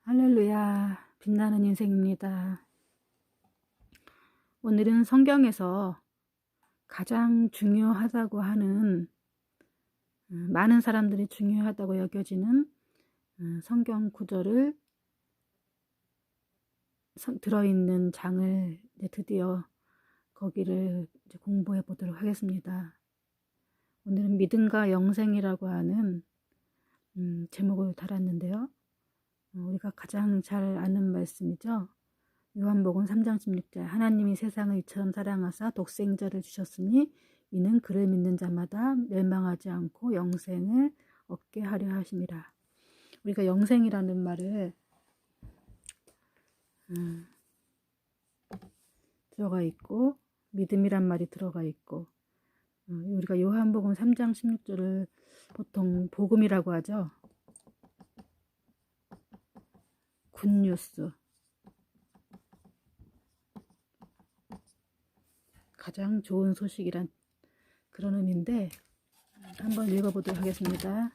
할렐루야, 빛나는 인생입니다. 오늘은 성경에서 가장 중요하다고 하는, 많은 사람들이 중요하다고 여겨지는 성경 구절을 들어있는 장을 드디어 거기를 공부해 보도록 하겠습니다. 오늘은 믿음과 영생이라고 하는 제목을 달았는데요. 우리가 가장 잘 아는 말씀이죠. 요한복음 3장 16절 하나님이 세상을 이처럼 사랑하사 독생자를 주셨으니 이는 그를 믿는 자마다 멸망하지 않고 영생을 얻게 하려 하심이라. 우리가 영생이라는 말을 들어가 있고 믿음이란 말이 들어가 있고 우리가 요한복음 3장 16절을 보통 복음이라고 하죠. 굿뉴스, 가장 좋은 소식이란 그런 의미인데 한번 읽어보도록 하겠습니다.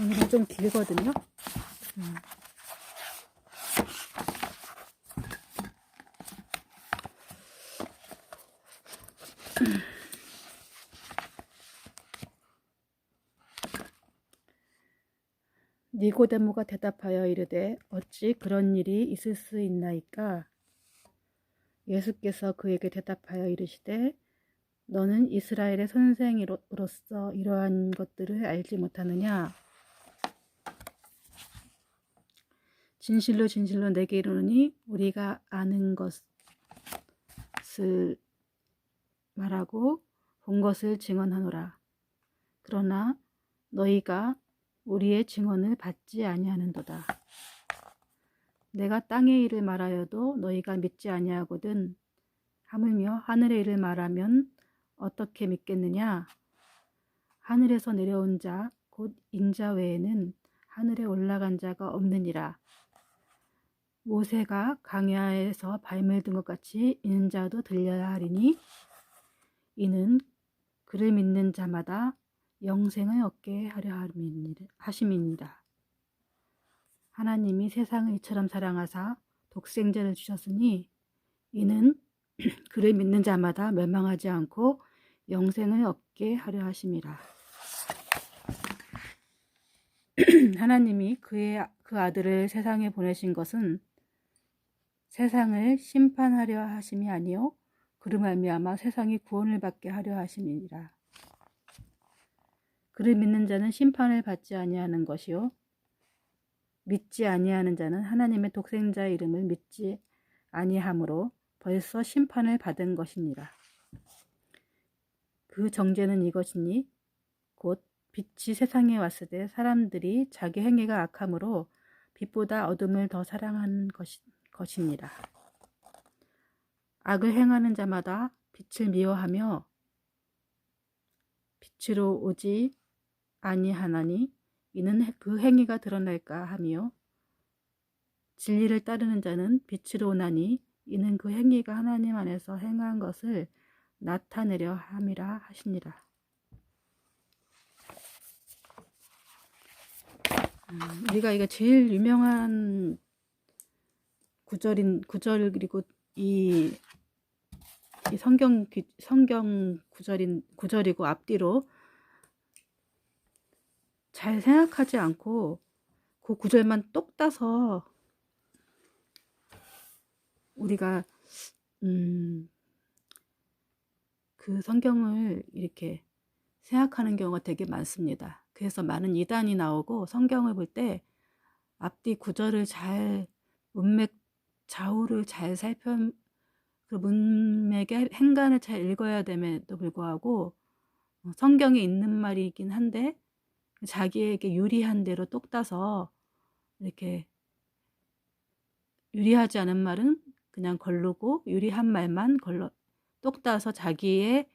오늘은 좀 길거든요. 니고데모가 대답하여 이르되 어찌 그런 일이 있을 수 있나이까? 예수께서 그에게 대답하여 이르시되 너는 이스라엘의 선생으로서 이러한 것들을 알지 못하느냐? 진실로 진실로 내게 이르노니 우리가 아는 것을 말하고 본 것을 증언하노라. 그러나 너희가 우리의 증언을 받지 아니하는도다. 내가 땅의 일을 말하여도 너희가 믿지 아니하거든. 하물며 하늘의 일을 말하면 어떻게 믿겠느냐? 하늘에서 내려온 자 곧 인자 외에는 하늘에 올라간 자가 없느니라. 모세가 광야에서 뱀을 든 것 같이 이는 자도 들려야 하리니 이는 그를 믿는 자마다 영생을 얻게 하려 하심이니라. 하나님이 세상을 이처럼 사랑하사 독생자를 주셨으니 이는 그를 믿는 자마다 멸망하지 않고 영생을 얻게 하려 하심이라. 하나님이 그 아들을 세상에 보내신 것은 세상을 심판하려 하심이 아니요 그로 말미암아 세상이 구원을 받게 하려 하심이니라. 그를 믿는 자는 심판을 받지 아니하는 것이요 믿지 아니하는 자는 하나님의 독생자의 이름을 믿지 아니하므로 벌써 심판을 받은 것이니라. 그 정죄는 이것이니 곧 빛이 세상에 왔을 때 사람들이 자기 행위가 악함으로 빛보다 어둠을 더 사랑한 것이니라. 악을 행하는 자마다 빛을 미워하며 빛으로 오지 아니하나니 이는 그 행위가 드러날까 하며 진리를 따르는 자는 빛으로 오나니 이는 그 행위가 하나님 안에서 행한 것을 나타내려 함이라 하시니라. 우리가 이거 제일 유명한 구절 그리고 이 성경 구절이고 앞뒤로 잘 생각하지 않고 그 구절만 똑 따서 우리가 그 성경을 이렇게 생각하는 경우가 되게 많습니다. 그래서 많은 이단이 나오고 성경을 볼 때 앞뒤 구절을 잘 문맥 좌우를 잘 그 문맥의 행간을 잘 읽어야 됨에도 불구하고 성경에 있는 말이긴 한데 자기에게 유리한 대로 똑 따서 이렇게 유리하지 않은 말은 그냥 걸르고 유리한 말만 똑 따서 자기의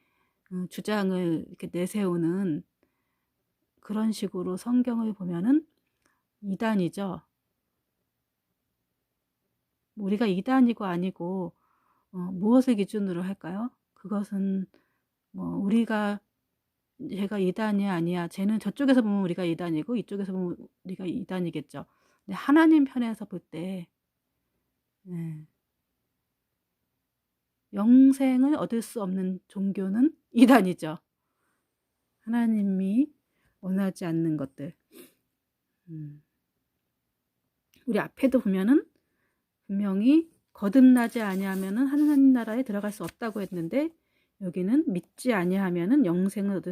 주장을 이렇게 내세우는 그런 식으로 성경을 보면은 이단이죠. 우리가 이단이고 아니고 무엇을 기준으로 할까요? 그것은 우리가 제가 이단이 아니야. 쟤는 저쪽에서 보면 우리가 이단이고 이쪽에서 보면 우리가 이단이겠죠. 근데 하나님 편에서 볼 때 네. 영생을 얻을 수 없는 종교는 이단이죠. 하나님이 원하지 않는 것들. 우리 앞에도 보면은 분명히 거듭나지 아니하면은 하나님 나라에 들어갈 수 없다고 했는데 여기는 믿지 아니하면은 영생을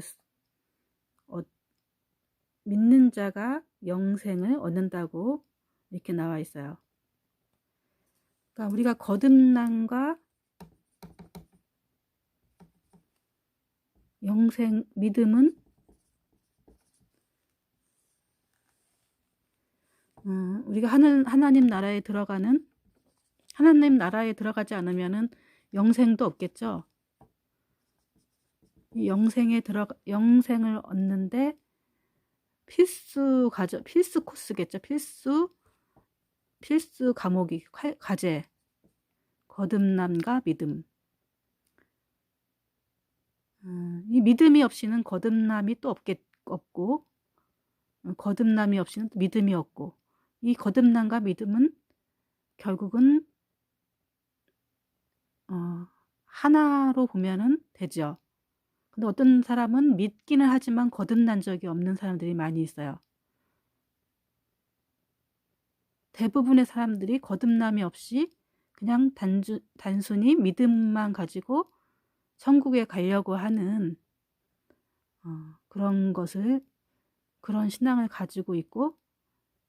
믿는 자가 영생을 얻는다고 이렇게 나와 있어요. 그러니까 우리가 거듭남과 영생, 믿음은 우리가 하나님 나라에 들어가지 않으면은 영생도 없겠죠. 이 영생을 얻는데 필수 코스겠죠. 필수 과제. 거듭남과 믿음. 이 믿음이 없이는 거듭남이 또 없고, 거듭남이 없이는 또 믿음이 없고, 이 거듭남과 믿음은 결국은 하나로 보면은 되죠. 근데 어떤 사람은 믿기는 하지만 거듭난 적이 없는 사람들이 많이 있어요. 대부분의 사람들이 거듭남이 없이 그냥 단순히 믿음만 가지고 천국에 가려고 하는 그런 신앙을 가지고 있고,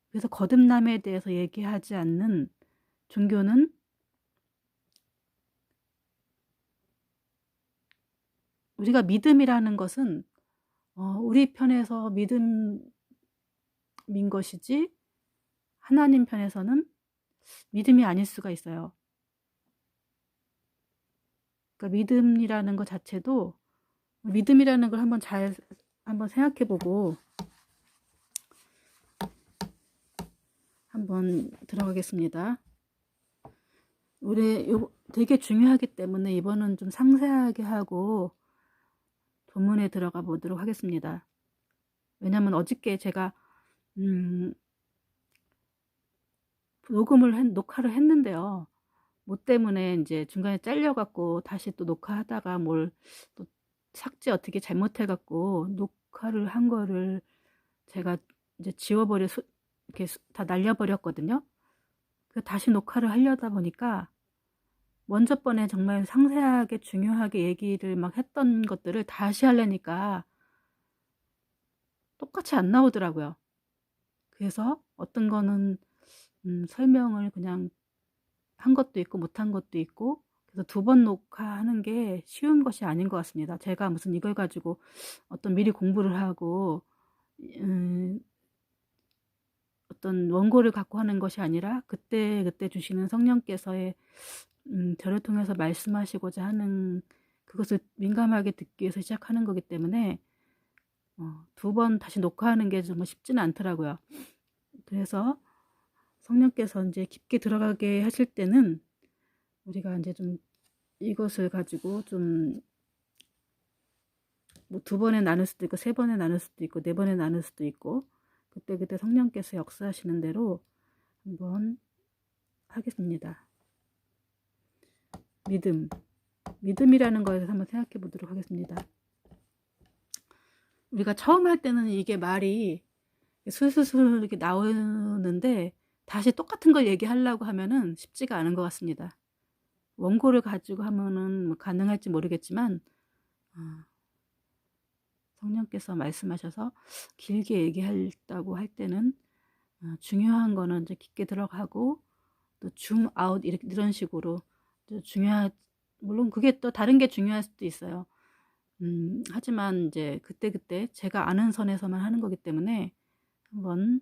그래서 거듭남에 대해서 얘기하지 않는 종교는 우리가 믿음이라는 것은 우리 편에서 믿음인 것이지 하나님 편에서는 믿음이 아닐 수가 있어요. 그러니까 믿음이라는 것 자체도 믿음이라는 걸 한번 생각해보고 한번 들어가겠습니다. 우리 되게 중요하기 때문에 이번은 좀 상세하게 하고 본문에 들어가 보도록 하겠습니다. 왜냐면 어저께 제가 녹화를 했는데요. 뭐 때문에 이제 중간에 잘려갖고 다시 또 녹화하다가 뭘 또 삭제 어떻게 잘못해갖고 녹화를 한 거를 제가 이제 이렇게 다 날려버렸거든요. 그래서 다시 녹화를 하려다 보니까 먼저 번에 정말 상세하게 중요하게 얘기를 막 했던 것들을 다시 하려니까 똑같이 안 나오더라고요. 그래서 어떤 거는 설명을 그냥 한 것도 있고 못한 것도 있고, 그래서 2번 녹화하는 게 쉬운 것이 아닌 것 같습니다. 제가 무슨 이걸 가지고 어떤 미리 공부를 하고 어떤 원고를 갖고 하는 것이 아니라 그때 주시는 성령께서의 저를 통해서 말씀하시고자 하는 그것을 민감하게 듣기 위해서 시작하는 거기 때문에 2번 다시 녹화하는 게 정말 쉽지는 않더라고요. 그래서 성령께서 이제 깊게 들어가게 하실 때는 우리가 이제 좀 이것을 가지고 좀 뭐 2번에 나눌 수도 있고 3번에 나눌 수도 있고 4번에 나눌 수도 있고 그때 성령께서 역사하시는 대로 한번 하겠습니다. 믿음이라는 거에 대해서 한번 생각해 보도록 하겠습니다. 우리가 처음 할 때는 이게 말이 술술술 이렇게 나오는데 다시 똑같은 걸 얘기하려고 하면은 쉽지가 않은 것 같습니다. 원고를 가지고 하면은 뭐 가능할지 모르겠지만 성령께서 말씀하셔서 길게 얘기한다고 할 때는 중요한 거는 이제 깊게 들어가고 또 줌 아웃 이런 식으로 물론 그게 또 다른 게 중요할 수도 있어요. 하지만 이제 그때 제가 아는 선에서만 하는 거기 때문에 한번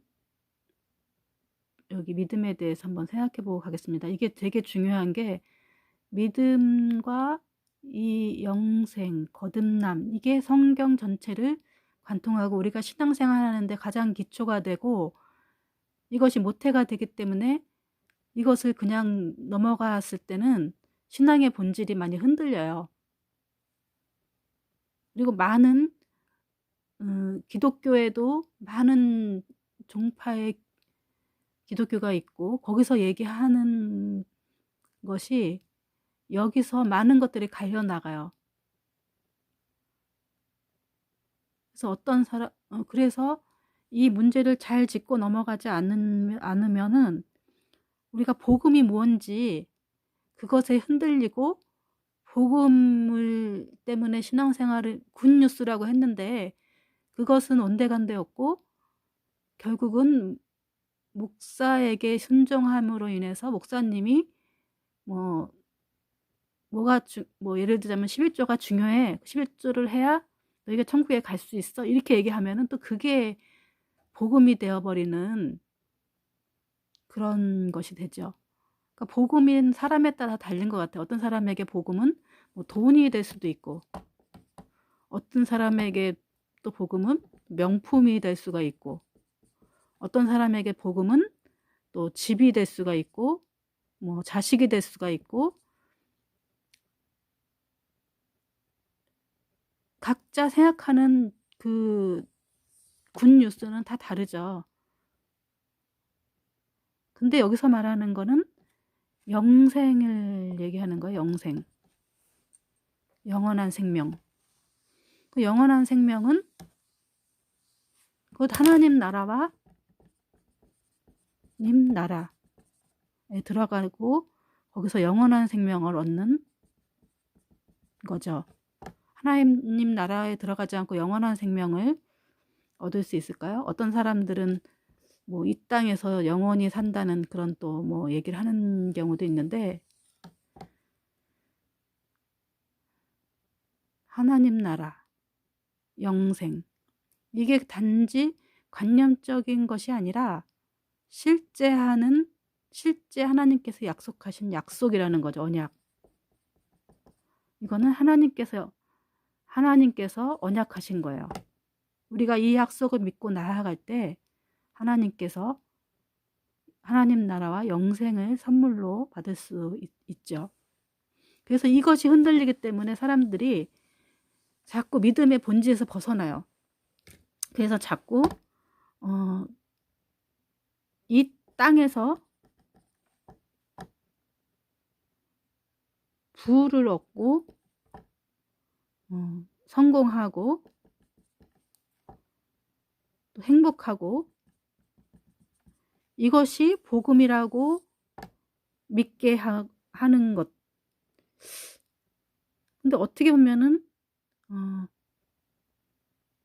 여기 믿음에 대해서 한번 생각해 보고 가겠습니다. 이게 되게 중요한 게 믿음과 이 영생, 거듭남, 이게 성경 전체를 관통하고 우리가 신앙생활 하는데 가장 기초가 되고 이것이 모태가 되기 때문에 이것을 그냥 넘어갔을 때는 신앙의 본질이 많이 흔들려요. 그리고 많은 기독교에도 많은 종파의 기독교가 있고 거기서 얘기하는 것이 여기서 많은 것들이 갈려 나가요. 그래서 이 문제를 잘 짚고 넘어가지 않으면은 우리가 복음이 뭔지 그것에 흔들리고 복음을 때문에 신앙생활을 굿뉴스라고 했는데 그것은 온데간데였고 결국은 목사에게 순종함으로 인해서 목사님이 뭐 예를 들자면 11조가 중요해. 11조를 해야 너희가 천국에 갈 수 있어. 이렇게 얘기하면은 또 그게 복음이 되어버리는 그런 것이 되죠. 그러니까 복음인 사람에 따라 달린 것 같아요. 어떤 사람에게 복음은 뭐 돈이 될 수도 있고, 어떤 사람에게 또 복음은 명품이 될 수가 있고, 어떤 사람에게 복음은 또 집이 될 수가 있고, 뭐 자식이 될 수가 있고, 각자 생각하는 그 굿뉴스는 다 다르죠. 근데 여기서 말하는 거는 영생을 얘기하는 거예요. 영생. 영원한 생명. 그 영원한 생명은 곧 하나님 나라와 님 나라에 들어가고 거기서 영원한 생명을 얻는 거죠. 하나님 나라에 들어가지 않고 영원한 생명을 얻을 수 있을까요? 어떤 사람들은 뭐 이 땅에서 영원히 산다는 그런 또 뭐 얘기를 하는 경우도 있는데 하나님 나라, 영생 이게 단지 관념적인 것이 아니라 실제 하나님께서 약속하신 약속이라는 거죠. 언약. 이거는 하나님께서 언약하신 거예요. 우리가 이 약속을 믿고 나아갈 때 하나님께서 하나님 나라와 영생을 선물로 받을 수 있죠. 그래서 이것이 흔들리기 때문에 사람들이 자꾸 믿음의 본질에서 벗어나요. 그래서 자꾸 이 땅에서 부를 얻고 성공하고 또 행복하고 이것이 복음이라고 믿게 하는 것. 근데 어떻게 보면은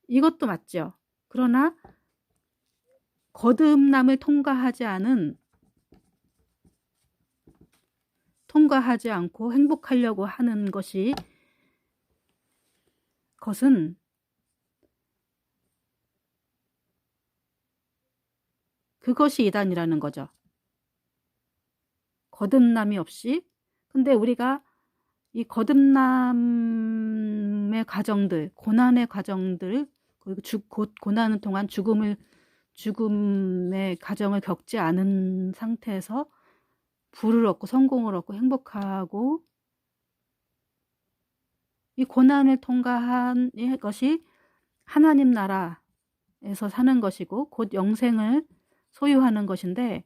이것도 맞죠. 그러나 거듭남을 통과하지 않고 행복하려고 하는 것은 그것이 이단이라는 거죠. 거듭남이 없이. 근데 우리가 이 거듭남의 과정들, 고난의 과정들, 그리고 고난을 통한 죽음의 과정을 겪지 않은 상태에서 부를 얻고 성공을 얻고 행복하고 이 고난을 통과한 것이 하나님 나라에서 사는 것이고 곧 영생을 소유하는 것인데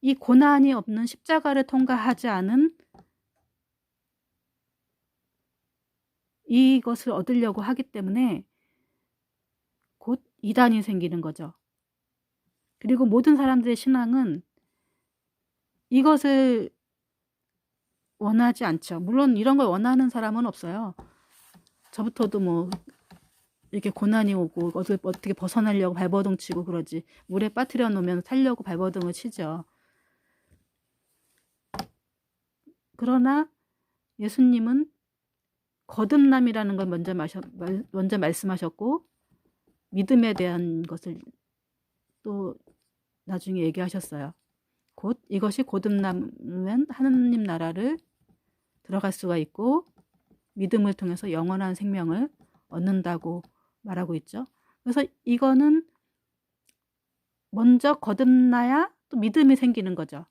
이 고난이 없는 십자가를 통과하지 않은 이것을 얻으려고 하기 때문에 곧 이단이 생기는 거죠. 그리고 모든 사람들의 신앙은 이것을 원하지 않죠. 물론 이런 걸 원하는 사람은 없어요. 저부터도 뭐 이렇게 고난이 오고 어떻게 벗어나려고 발버둥 치고 그러지. 물에 빠뜨려 놓으면 살려고 발버둥을 치죠. 그러나 예수님은 거듭남이라는 걸 먼저 말씀하셨고 믿음에 대한 것을 또 나중에 얘기하셨어요. 곧 이것이 거듭나면 하나님 나라를 들어갈 수가 있고 믿음을 통해서 영원한 생명을 얻는다고 말하고 있죠. 그래서 이거는 먼저 거듭나야 또 믿음이 생기는 거죠.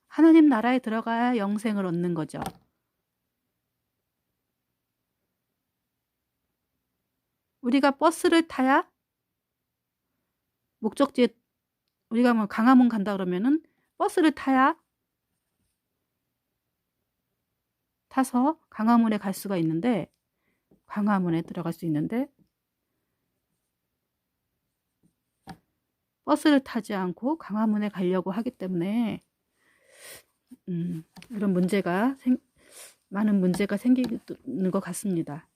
하나님 나라에 들어가야 영생을 얻는 거죠. 우리가 버스를 타야 목적지에, 우리가 뭐 강화문 간다 그러면은 버스를 타서 강화문에 갈 수가 있는데, 강화문에 들어갈 수 있는데, 버스를 타지 않고 강화문에 가려고 하기 때문에 이런 문제가 많은 문제가 생기는 것 같습니다.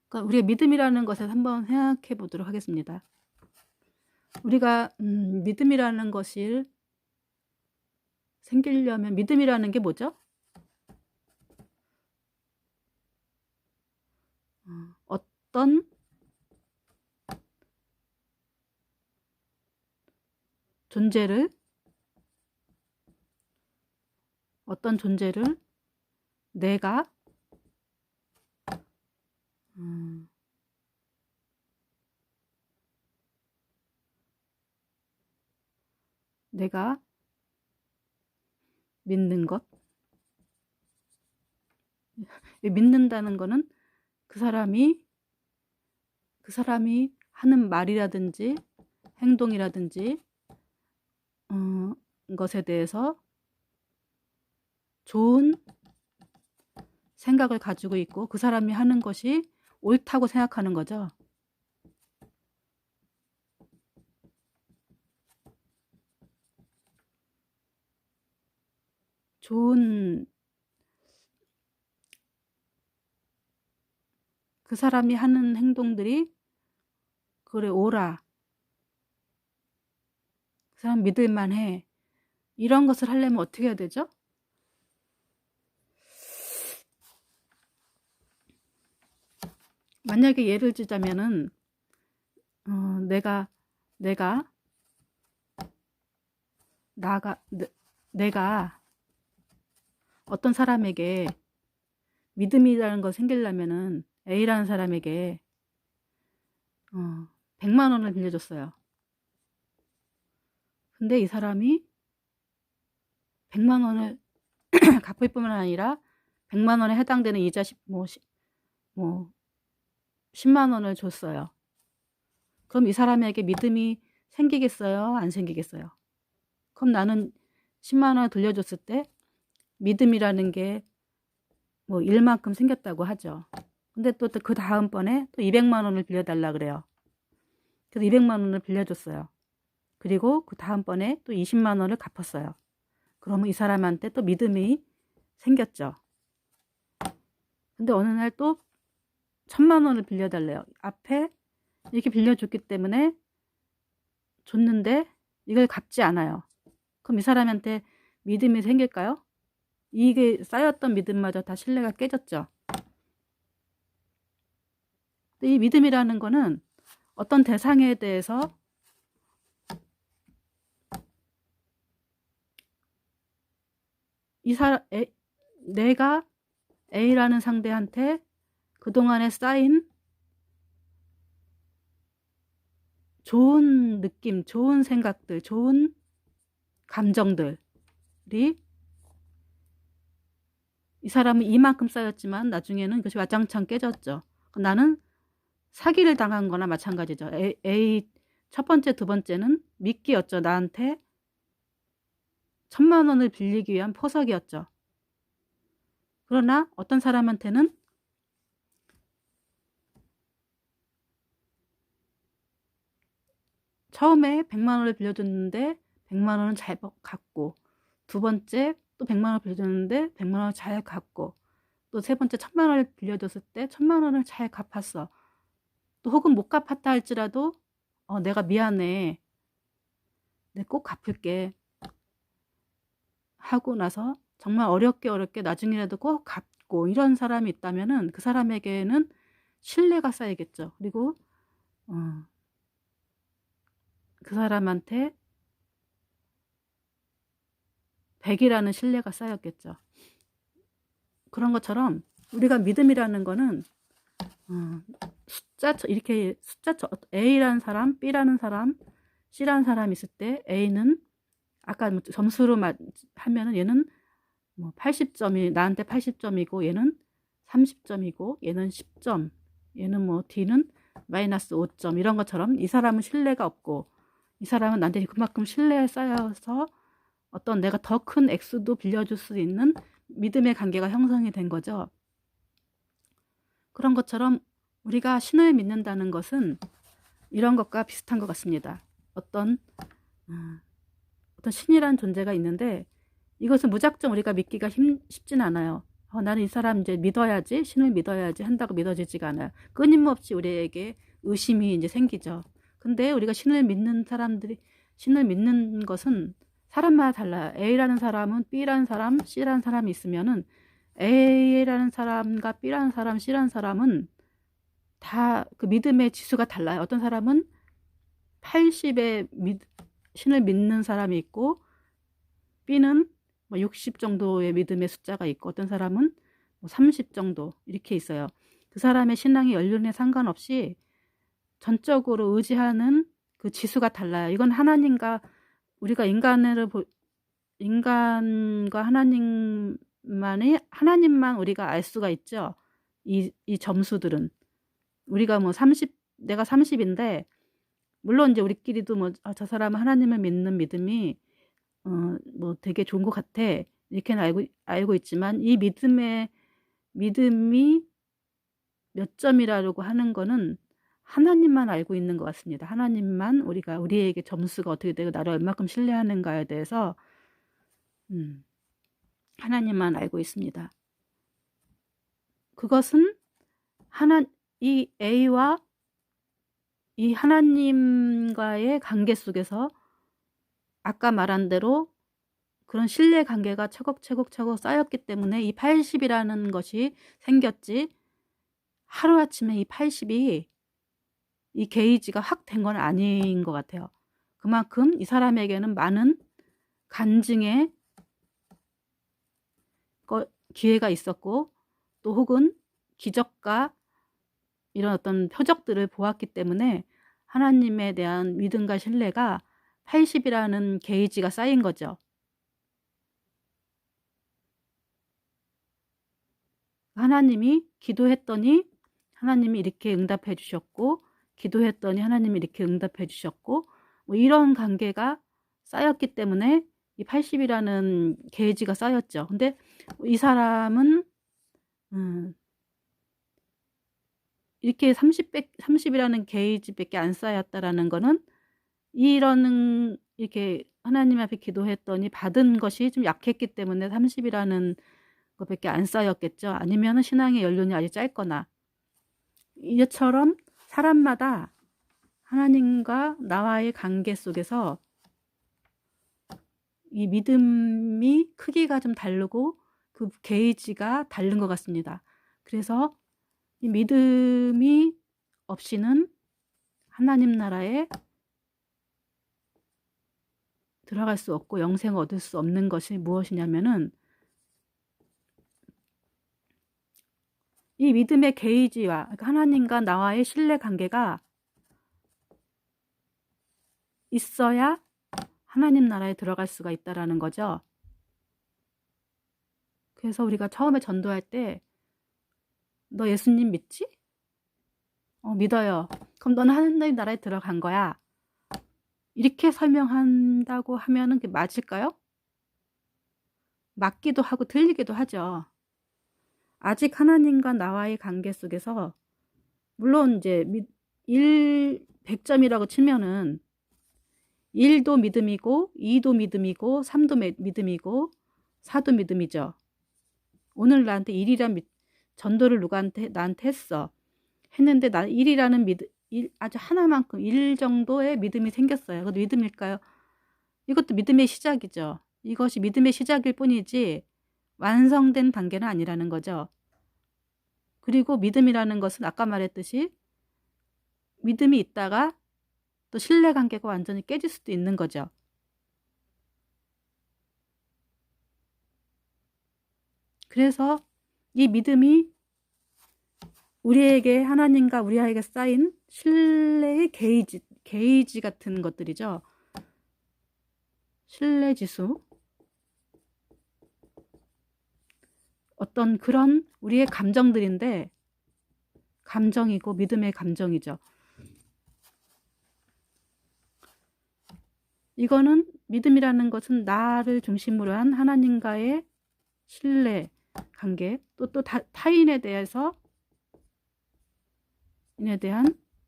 그러니까 우리가 믿음이라는 것을 한번 생각해 보도록 하겠습니다. 우리가 믿음이라는 것이 생기려면, 믿음이라는 게 뭐죠? 어떤 존재를 내가 내가 믿는 것. 믿는다는 거는 그 사람이 하는 말이라든지 행동이라든지 것에 대해서 좋은 생각을 가지고 있고 그 사람이 하는 것이 옳다고 생각하는 거죠. 그 사람이 하는 행동들이 그래 옳아, 그 사람 믿을만 해, 이런 것을 하려면 어떻게 해야 되죠? 만약에 예를 들자면은 내가 어떤 사람에게 믿음이라는 거 생기려면은 A라는 사람에게 100만 원을 빌려줬어요. 근데 이 사람이 100만 원을 갚을 뿐만 아니라 100만 원에 해당되는 이자 10만 원을 줬어요. 그럼 이 사람에게 믿음이 생기겠어요? 안 생기겠어요? 그럼 나는 10만 원을 돌려줬을 때 믿음이라는 게 뭐 일만큼 생겼다고 하죠. 근데 또 그 다음번에 또 200만 원을 빌려달라 그래요. 그래서 200만 원을 빌려줬어요. 그리고 그 다음번에 또 20만 원을 갚았어요. 그러면 이 사람한테 또 믿음이 생겼죠. 근데 어느 날 또 1000만 원을 빌려달래요. 앞에 이렇게 빌려줬기 때문에 줬는데 이걸 갚지 않아요. 그럼 이 사람한테 믿음이 생길까요? 이게 쌓였던 믿음마저 다 신뢰가 깨졌죠. 이 믿음이라는 거는 어떤 대상에 대해서 내가 A라는 상대한테 그동안에 쌓인 좋은 느낌, 좋은 생각들, 좋은 감정들이 이 사람은 이만큼 쌓였지만 나중에는 그것이 와장창 깨졌죠. 나는 사기를 당한 거나 마찬가지죠. A 첫 번째, 두 번째는 미끼였죠. 나한테 1000만 원을 빌리기 위한 포석이었죠. 그러나 어떤 사람한테는 처음에 100만 원을 빌려줬는데 100만 원은 잘 갚고, 두 번째 또 100만 원을 빌려줬는데 100만 원을 잘 갚고, 또 세 번째 1000만 원을 빌려줬을 때 1000만 원을 잘 갚았어. 또 혹은 못 갚았다 할지라도 내가 미안해, 내가 꼭 갚을게 하고 나서 정말 어렵게 나중이라도 꼭 갚고, 이런 사람이 있다면은 그 사람에게는 신뢰가 쌓이겠죠. 그리고 그 사람한테 100이라는 신뢰가 쌓였겠죠. 그런 것처럼 우리가 믿음이라는 거는 이렇게 A라는 사람, B라는 사람, C라는 사람이 있을 때 A는 아까 점수로 하면은 얘는 뭐 80점이 나한테 80점이고 얘는 30점이고 얘는 10점, 얘는 뭐 D는 마이너스 5점 이런 것처럼 이 사람은 신뢰가 없고 이 사람은 나한테 그만큼 신뢰에 쌓여서 어떤 내가 더 큰 액수도 빌려줄 수 있는 믿음의 관계가 형성이 된 거죠. 그런 것처럼 우리가 신을 믿는다는 것은 이런 것과 비슷한 것 같습니다. 어떤 신이라는 존재가 있는데 이것은 무작정 우리가 믿기가 쉽진 않아요. 나는 이 사람 이제 믿어야지, 신을 믿어야지 한다고 믿어지지가 않아요. 끊임없이 우리에게 의심이 이제 생기죠. 근데 우리가 신을 믿는 것은 사람마다 달라요. A라는 사람은 B라는 사람, C라는 사람이 있으면은 A라는 사람과 B라는 사람, C라는 사람은 다 그 믿음의 지수가 달라요. 어떤 사람은 80에 신을 믿는 사람이 있고 B는 뭐 60 정도의 믿음의 숫자가 있고 어떤 사람은 뭐 30 정도 이렇게 있어요. 그 사람의 신앙의 연륜에 상관없이 전적으로 의지하는 그 지수가 달라요. 이건 하나님과 우리가 인간과 하나님만 우리가 알 수가 있죠. 이 점수들은 우리가 뭐 내가 30인데 물론 이제 우리끼리도 뭐 저 사람은 하나님을 믿는 믿음이 뭐 되게 좋은 것 같아 이렇게는 알고 있지만 이 믿음이 몇 점이라고 하는 거는 하나님만 알고 있는 것 같습니다. 하나님만 우리에게 점수가 어떻게 되고 나를 얼마큼 신뢰하는가에 대해서 하나님만 알고 있습니다. 그것은 이 A와 이 하나님과의 관계 속에서 아까 말한 대로 그런 신뢰 관계가 차곡차곡 쌓였기 때문에 이 80이라는 것이 생겼지 하루아침에 이 80이 이 게이지가 확 된 건 아닌 것 같아요. 그만큼 이 사람에게는 많은 간증의 기회가 있었고 또 혹은 기적과 이런 어떤 표적들을 보았기 때문에 하나님에 대한 믿음과 신뢰가 80이라는 게이지가 쌓인 거죠. 하나님이 기도했더니 하나님이 이렇게 응답해 주셨고 기도했더니 하나님이 이렇게 응답해 주셨고 뭐 이런 관계가 쌓였기 때문에 이 80이라는 게이지가 쌓였죠. 근데 이 사람은 이렇게 30이라는 게이지밖에 안 쌓였다라는 거는 이렇게 하나님 앞에 기도했더니 받은 것이 좀 약했기 때문에 30이라는 것밖에 안 쌓였겠죠. 아니면 신앙의 연륜이 아주 짧거나 이처럼 사람마다 하나님과 나와의 관계 속에서 이 믿음이 크기가 좀 다르고 그 게이지가 다른 것 같습니다. 그래서 이 믿음이 없이는 하나님 나라에 들어갈 수 없고 영생을 얻을 수 없는 것이 무엇이냐면은 이 믿음의 게이지와 그러니까 하나님과 나와의 신뢰 관계가 있어야 하나님 나라에 들어갈 수가 있다라는 거죠. 그래서 우리가 처음에 전도할 때 너 예수님 믿지? 믿어요. 그럼 너는 하나님 나라에 들어간 거야. 이렇게 설명한다고 하면은 그게 맞을까요? 맞기도 하고 틀리기도 하죠. 아직 하나님과 나와의 관계 속에서 물론 이제 100점이라고 치면은 1도 믿음이고 2도 믿음이고 3도 믿음이고 4도 믿음이죠. 오늘 나한테 1이란 전도를 나한테 했어. 했는데 나 1이라는 아주 하나만큼 1 정도의 믿음이 생겼어요. 그것도 믿음일까요? 이것도 믿음의 시작이죠. 이것이 믿음의 시작일 뿐이지 완성된 단계는 아니라는 거죠. 그리고 믿음이라는 것은 아까 말했듯이 믿음이 있다가 또 신뢰관계가 완전히 깨질 수도 있는 거죠. 그래서 이 믿음이 우리에게 하나님과 우리에게 쌓인 신뢰의 게이지 같은 것들이죠. 신뢰지수. 어떤 그런 우리의 감정들인데, 감정이고 믿음의 감정이죠. 이거는 믿음이라는 것은 나를 중심으로 한 하나님과의 신뢰 관계, 또 타인에 대해서 인에 대한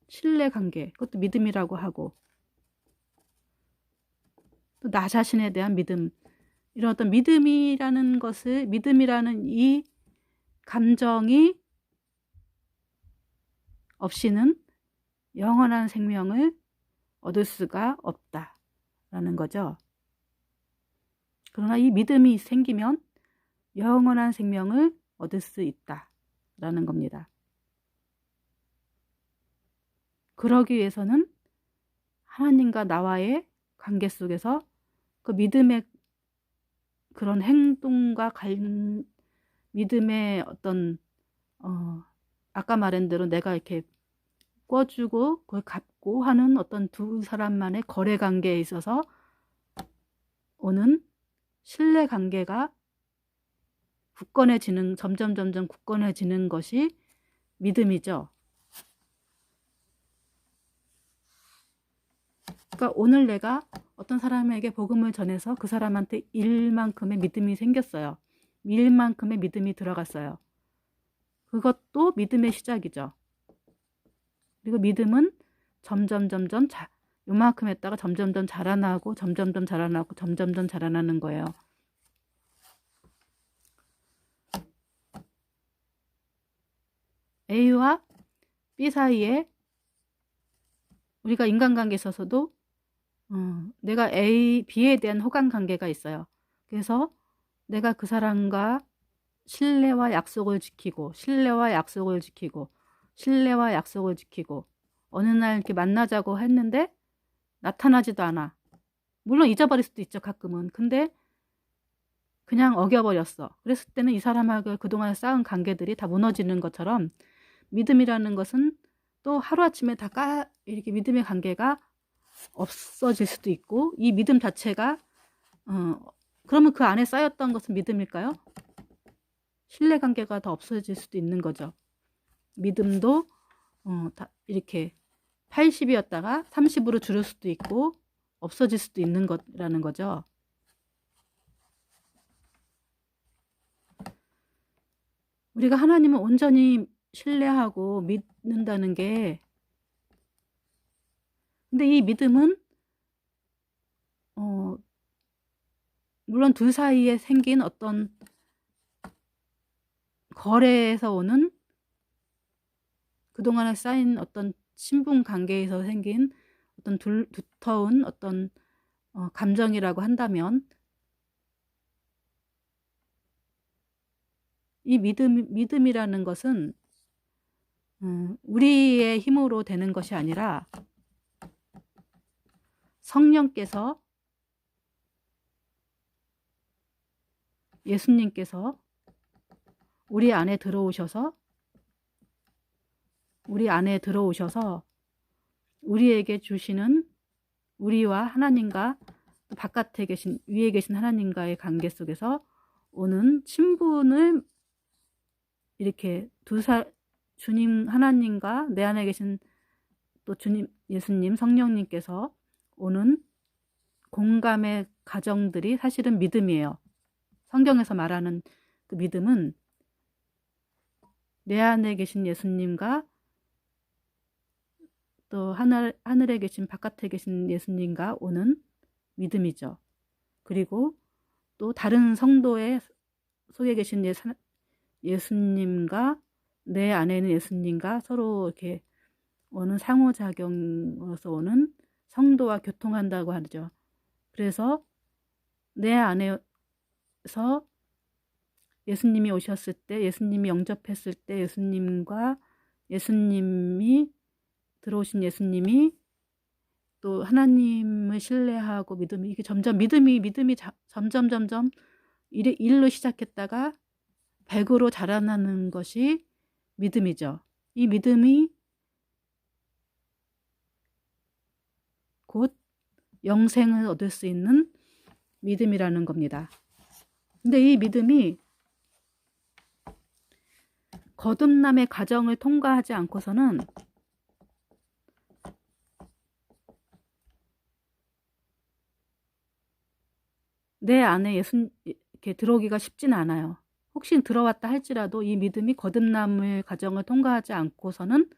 신뢰 관계, 그것도 믿음이라고 하고, 또 나 자신에 대한 믿음, 이런 어떤 믿음이라는 것을, 믿음이라는 이 감정이 없이는 영원한 생명을 얻을 수가 없다라는 거죠. 그러나 이 믿음이 생기면 영원한 생명을 얻을 수 있다라는 겁니다. 그러기 위해서는 하나님과 나와의 관계 속에서 그 믿음의 그런 행동과 믿음의 어떤 아까 말한 대로 내가 이렇게 꿔주고 그걸 갚고 하는 어떤 두 사람만의 거래 관계에 있어서 오는 신뢰 관계가 굳건해지는, 점점 굳건해지는 것이 믿음이죠. 그러니까 오늘 내가 어떤 사람에게 복음을 전해서 그 사람한테 일만큼의 믿음이 생겼어요. 일만큼의 믿음이 들어갔어요. 그것도 믿음의 시작이죠. 그리고 믿음은 점점 요만큼 했다가 점점 자라나고 점점 자라나는 거예요. A와 B 사이에 우리가 인간관계에 있어서도 내가 B에 대한 호감 관계가 있어요. 그래서 내가 그 사람과 신뢰와 약속을 지키고 어느 날 이렇게 만나자고 했는데 나타나지도 않아. 물론 잊어버릴 수도 있죠, 가끔은. 근데 그냥 어겨버렸어. 그랬을 때는 이 사람하고 그동안 쌓은 관계들이 다 무너지는 것처럼 믿음이라는 것은 또 하루아침에 이렇게 믿음의 관계가 없어질 수도 있고, 이 믿음 자체가 그러면 그 안에 쌓였던 것은 믿음일까요? 신뢰관계가 더 없어질 수도 있는 거죠. 믿음도 이렇게 80이었다가 30으로 줄을 수도 있고 없어질 수도 있는 거라는 거죠. 우리가 하나님을 온전히 신뢰하고 믿는다는 게, 근데 이 믿음은 물론 둘 사이에 생긴 어떤 거래에서 오는, 그동안에 쌓인 어떤 신분 관계에서 생긴 어떤 두터운 어떤 감정이라고 한다면, 이 믿음이라는 것은 우리의 힘으로 되는 것이 아니라 성령께서, 예수님께서 우리 안에 들어오셔서 우리에게 주시는, 우리와 하나님과 바깥에 계신, 위에 계신 하나님과의 관계 속에서 오는 친분을 이렇게 주님 하나님과 내 안에 계신 또 주님 예수님 성령님께서 오는 공감의 과정들이 사실은 믿음이에요. 성경에서 말하는 그 믿음은 내 안에 계신 예수님과 또 하늘에 계신, 바깥에 계신 예수님과 오는 믿음이죠. 그리고 또 다른 성도의 속에 계신 예수님과 내 안에 있는 예수님과 서로 이렇게 오는 상호작용으로서 오는 성도와 교통한다고 하죠. 그래서 내 안에서 예수님이 오셨을 때, 예수님이 영접했을 때 예수님이 들어오신 예수님이 또 하나님을 신뢰하고 이게 믿음이 점점 일로 시작했다가 100으로 자라나는 것이 믿음이죠. 이 믿음이 곧 영생을 얻을 수 있는 믿음이라는 겁니다. 근데 이 믿음이 거듭남의 과정을 통과하지 않고서는 내 안에 예수 이렇게 들어오기가 쉽지는 않아요. 혹시 들어왔다 할지라도 이 믿음이 거듭남의 과정을 통과하지 않고서는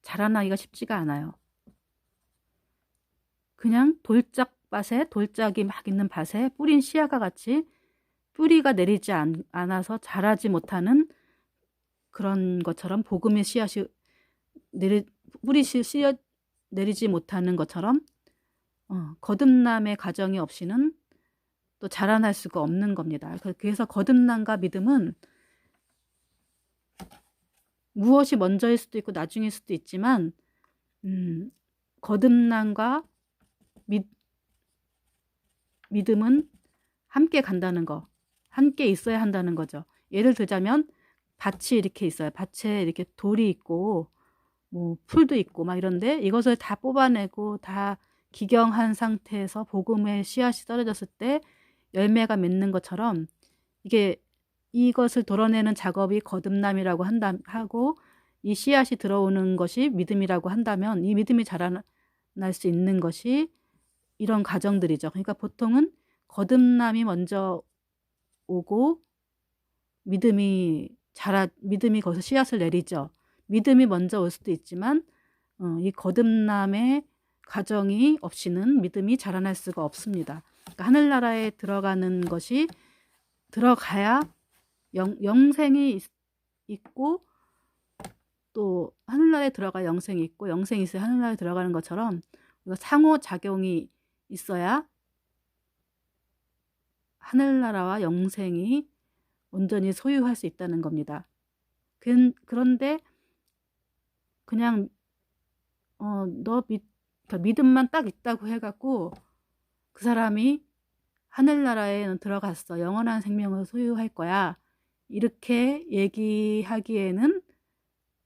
자라나기가 쉽지가 않아요. 그냥 돌짝밭에 돌짝이 막 있는 밭에 뿌린 씨앗과 같이 뿌리가 내리지 않아서 자라지 못하는 그런 것처럼 복음의 씨앗이 뿌리 씨앗 내리지 못하는 것처럼 거듭남의 과정이 없이는 또 자라날 수가 없는 겁니다. 그래서 거듭남과 믿음은 무엇이 먼저일 수도 있고 나중일 수도 있지만 거듭남과 믿음은 함께 간다는 거, 함께 있어야 한다는 거죠. 예를 들자면 밭이 이렇게 있어요. 밭에 이렇게 돌이 있고 뭐 풀도 있고 막 이런데 이것을 다 뽑아내고 다 기경한 상태에서 복음의 씨앗이 떨어졌을 때 열매가 맺는 것처럼 이것을 도려내는 작업이 거듭남이라고 하고 이 씨앗이 들어오는 것이 믿음이라고 한다면 이 믿음이 자라날 수 있는 것이 이런 과정들이죠. 그러니까 보통은 거듭남이 먼저 오고 믿음이 거기서 씨앗을 내리죠. 믿음이 먼저 올 수도 있지만 이 거듭남의 과정이 없이는 믿음이 자라날 수가 없습니다. 그러니까 하늘나라에 들어가는 것이 들어가야 영생이 있고 또 하늘나라에 들어가 영생이 있고 영생이 있어야 하늘나라에 들어가는 것처럼 상호작용이 있어야 하늘나라와 영생이 온전히 소유할 수 있다는 겁니다. 그런데 그냥 믿음만 딱 있다고 해갖고 그 사람이 하늘나라에 들어갔어. 영원한 생명을 소유할 거야. 이렇게 얘기하기에는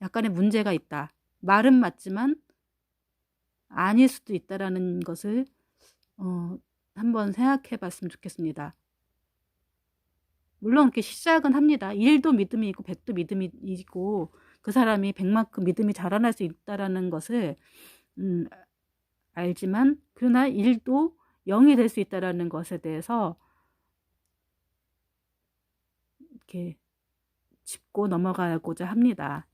약간의 문제가 있다. 말은 맞지만 아닐 수도 있다라는 것을 한번 생각해 봤으면 좋겠습니다. 물론 이렇게 시작은 합니다. 1도 믿음이 있고 100도 믿음이 있고 그 사람이 100만큼 믿음이 자라날 수 있다라는 것을 알지만 그러나 1도 0이 될 수 있다라는 것에 대해서 이렇게 짚고 넘어가고자 합니다.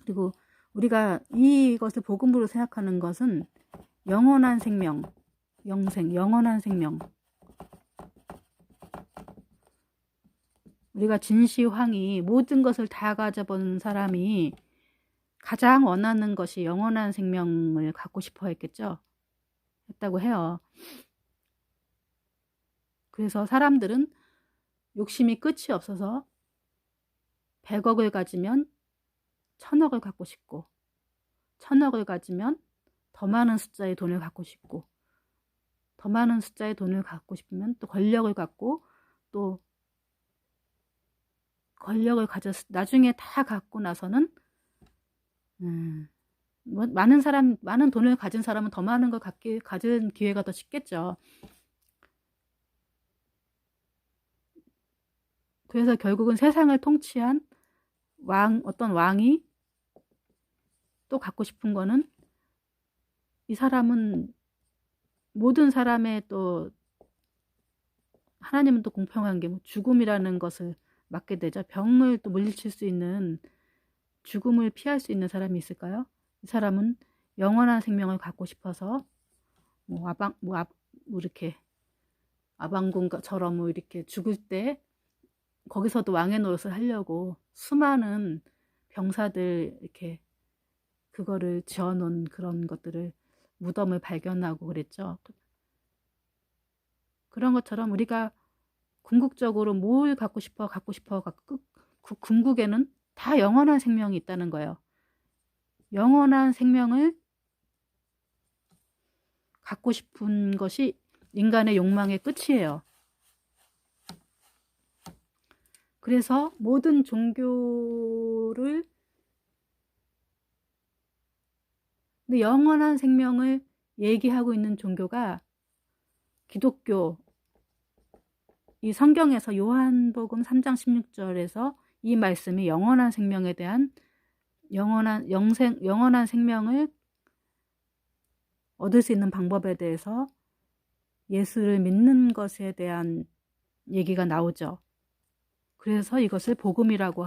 그리고 우리가 이것을 복음으로 생각하는 것은 영원한 생명, 영원한 생명. 우리가 진시황이 모든 것을 다 가져본 사람이 가장 원하는 것이 영원한 생명을 갖고 싶어 했다고 해요. 그래서 사람들은 욕심이 끝이 없어서 100억을 가지면 1000억을 갖고 싶고 1000억을 가지면 더 많은 숫자의 돈을 갖고 싶고 더 많은 숫자의 돈을 갖고 싶으면 또 권력을 갖고 또 권력을 나중에 다 갖고 나서는 많은 돈을 가진 사람은 더 많은 걸 가진 기회가 더 쉽겠죠. 그래서 결국은 세상을 통치한 어떤 왕이 또 갖고 싶은 거는 이 사람은 모든 사람의 또 하나님은 또 공평한 게 죽음이라는 것을 맞게 되죠. 병을 또 물리칠 수 있는 죽음을 피할 수 있는 사람이 있을까요? 이 사람은 영원한 생명을 갖고 싶어서 이렇게 아방궁처럼 이렇게 죽을 때 거기서도 왕의 노릇을 하려고 수많은 병사들 이렇게 그거를 지어놓은 그런 것들을 무덤을 발견하고 그랬죠. 그런 것처럼 우리가 궁극적으로 뭘 갖고 싶어 그 궁극에는 다 영원한 생명이 있다는 거예요. 영원한 생명을 갖고 싶은 것이 인간의 욕망의 끝이에요. 그래서 모든 종교를 근데 영원한 생명을 얘기하고 있는 종교가 기독교 이 성경에서 요한복음 3장 16절에서 이 말씀이 영원한 생명에 대한 영원한 생명을 얻을 수 있는 방법에 대해서 예수를 믿는 것에 대한 얘기가 나오죠. 그래서 이것을 복음이라고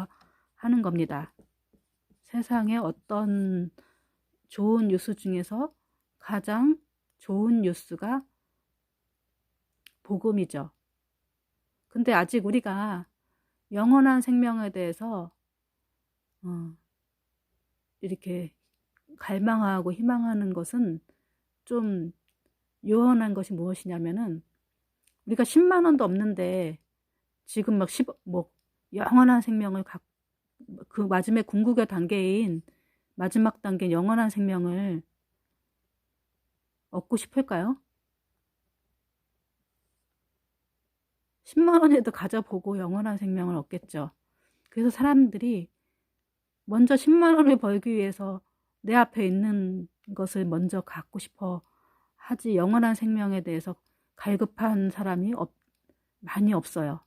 하는 겁니다. 세상에 어떤 좋은 뉴스 중에서 가장 좋은 뉴스가 복음이죠. 근데 아직 우리가 영원한 생명에 대해서 이렇게 갈망하고 희망하는 것은 좀 요원한 것이 무엇이냐면은, 우리가 10만 원도 없는데 지금 막 영원한 생명을 그 마지막 궁극의 단계인 마지막 단계 영원한 생명을 얻고 싶을까요? 10만 원에도 가져보고 영원한 생명을 얻겠죠. 그래서 사람들이 먼저 10만 원을 벌기 위해서 내 앞에 있는 것을 먼저 갖고 싶어 하지, 영원한 생명에 대해서 갈급한 사람이 많이 없어요.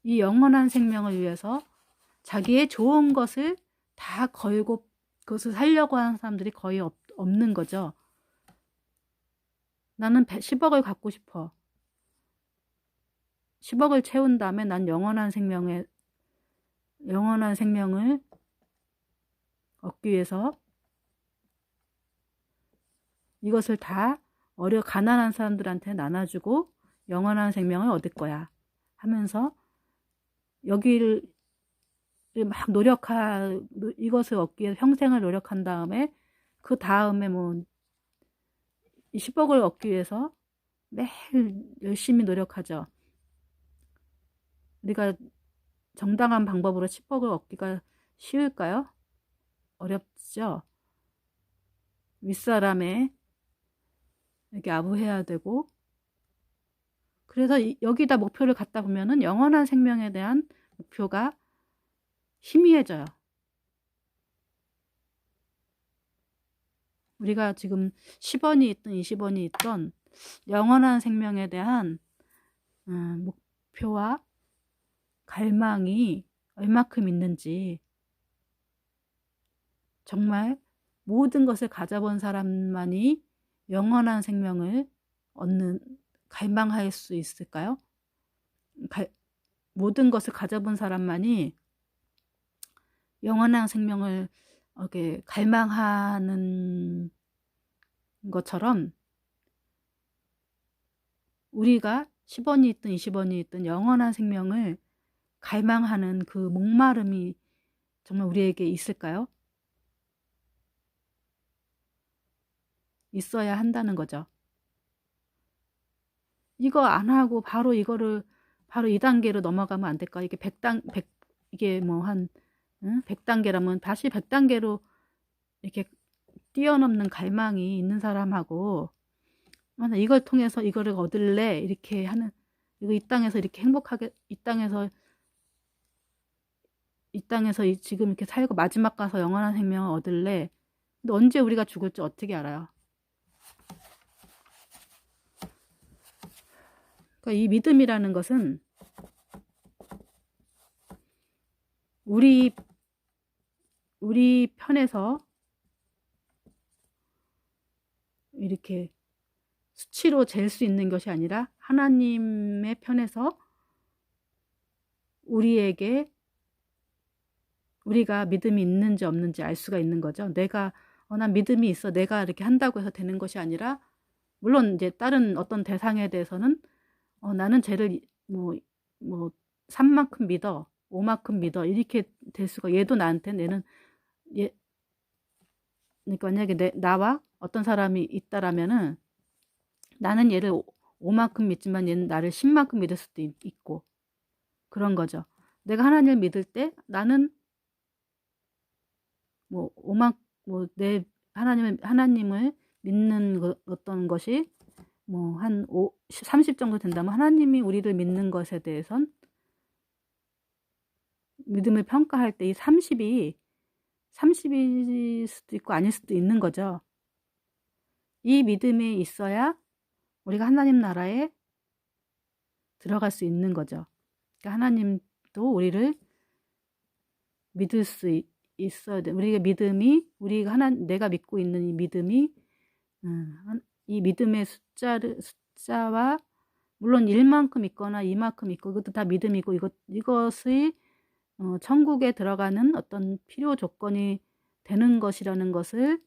이 영원한 생명을 위해서 자기의 좋은 것을 다 걸고 그것을 살려고 하는 사람들이 거의 없는 거죠. 나는 10억을 갖고 싶어. 10억을 채운 다음에 난 영원한 생명을 얻기 위해서 이것을 다 가난한 사람들한테 나눠주고 영원한 생명을 얻을 거야 하면서 여기를 막 이것을 얻기 위해 평생을 노력한 다음에, 그 다음에 뭐 10억을 얻기 위해서 매일 열심히 노력하죠. 우리가 정당한 방법으로 10억을 얻기가 쉬울까요? 어렵죠. 윗사람에 이렇게 아부해야 되고, 그래서 여기다 목표를 갖다 보면은 영원한 생명에 대한 목표가 희미해져요. 우리가 지금 10원이 있든 20원이 있든 영원한 생명에 대한 목표와 갈망이 얼마큼 있는지, 정말 모든 것을 가져본 사람만이 영원한 생명을 갈망할 수 있을까요? 모든 것을 가져본 사람만이 영원한 생명을 이렇게 갈망하는 것처럼, 우리가 10원이 있든 20원이 있든 영원한 생명을 갈망하는 그 목마름이 정말 우리에게 있을까요? 있어야 한다는 거죠. 이거 안 하고 바로 2단계로 넘어가면 안 될까? 이게 이게 뭐 한 100단계라면 다시 100단계로 이렇게 뛰어넘는 갈망이 있는 사람하고, 이걸 통해서 이거를 얻을래 이렇게 하는, 이거 이 땅에서 이렇게 행복하게 이 땅에서 지금 이렇게 살고 마지막 가서 영원한 생명을 얻을래. 근데 언제 우리가 죽을지 어떻게 알아요? 그러니까 이 믿음이라는 것은 우리 편에서 이렇게 수치로 잴 수 있는 것이 아니라 하나님의 편에서 우리가 믿음이 있는지 없는지 알 수가 있는 거죠. 난 믿음이 있어, 내가 이렇게 한다고 해서 되는 것이 아니라, 물론 이제 다른 어떤 대상에 대해서는 나는 쟤를 뭐 3만큼 믿어, 5만큼 믿어 이렇게 될 수가, 얘도 나는 그러니까 만약에 나와 어떤 사람이 있다라면은 나는 얘를 5만큼 믿지만 얘는 나를 10만큼 믿을 수도 있고, 그런 거죠. 내가 하나님을 믿을 때 나는 내 하나님을 믿는 어떤 것이 한 30 정도 된다면, 하나님이 우리를 믿는 것에 대해선 믿음을 평가할 때 이 30일 수도 있고 아닐 수도 있는 거죠. 이 믿음이 있어야 우리가 하나님 나라에 들어갈 수 있는 거죠. 그러니까 하나님도 우리를 믿을 수 있어야 돼. 우리가 믿음이, 내가 믿고 있는 이 믿음이, 이 믿음의 숫자와, 물론 1만큼 있거나 2만큼 있고, 이것도 다 믿음이고, 이것이 천국에 들어가는 어떤 필요 조건이 되는 것이라는 것을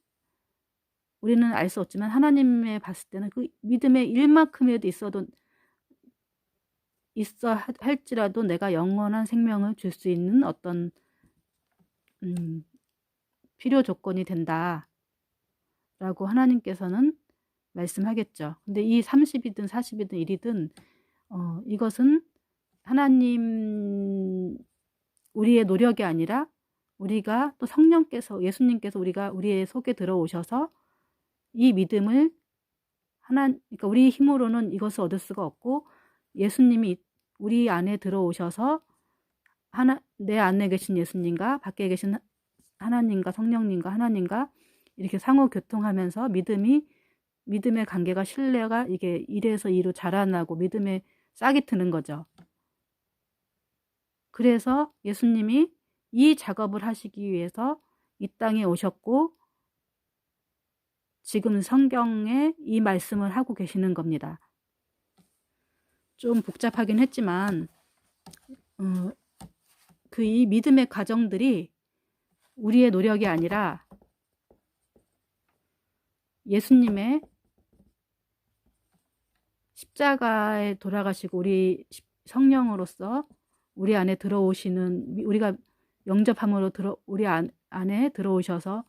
우리는 알 수 없지만, 하나님에 봤을 때는 그 믿음의 1만큼이라도 있어 할지라도 내가 영원한 생명을 줄 수 있는 어떤 필요 조건이 된다 라고 하나님께서는 말씀하겠죠. 근데 이 30이든 40이든 1이든 이것은 하나님, 우리의 노력이 아니라 우리가 또 성령께서, 예수님께서 우리의 속에 들어오셔서 이 믿음을 그러니까 우리 힘으로는 이것을 얻을 수가 없고, 예수님이 우리 안에 들어오셔서 내 안에 계신 예수님과 밖에 계신 하나님과 성령님과 하나님과 이렇게 상호 교통하면서 믿음의 관계가, 신뢰가 이게 1에서 2로 자라나고 믿음의 싹이 트는 거죠. 그래서 예수님이 이 작업을 하시기 위해서 이 땅에 오셨고 지금 성경에 이 말씀을 하고 계시는 겁니다. 좀 복잡하긴 했지만 이 믿음의 과정들이 우리의 노력이 아니라 예수님의 십자가에 돌아가시고 우리 성령으로서 우리 안에 들어오시는, 우리가 영접함으로 우리 안에 들어오셔서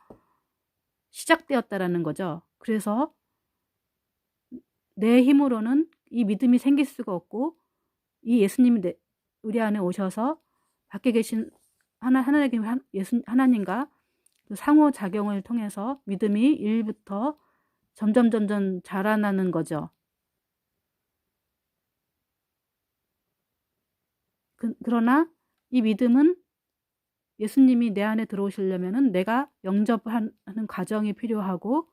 시작되었다라는 거죠. 그래서 내 힘으로는 이 믿음이 생길 수가 없고, 이 예수님이 우리 안에 오셔서 밖에 계신 하나님과 상호작용을 통해서 믿음이 1부터 점점 자라나는 거죠. 그러나 이 믿음은 예수님이 내 안에 들어오시려면은 내가 영접하는 과정이 필요하고,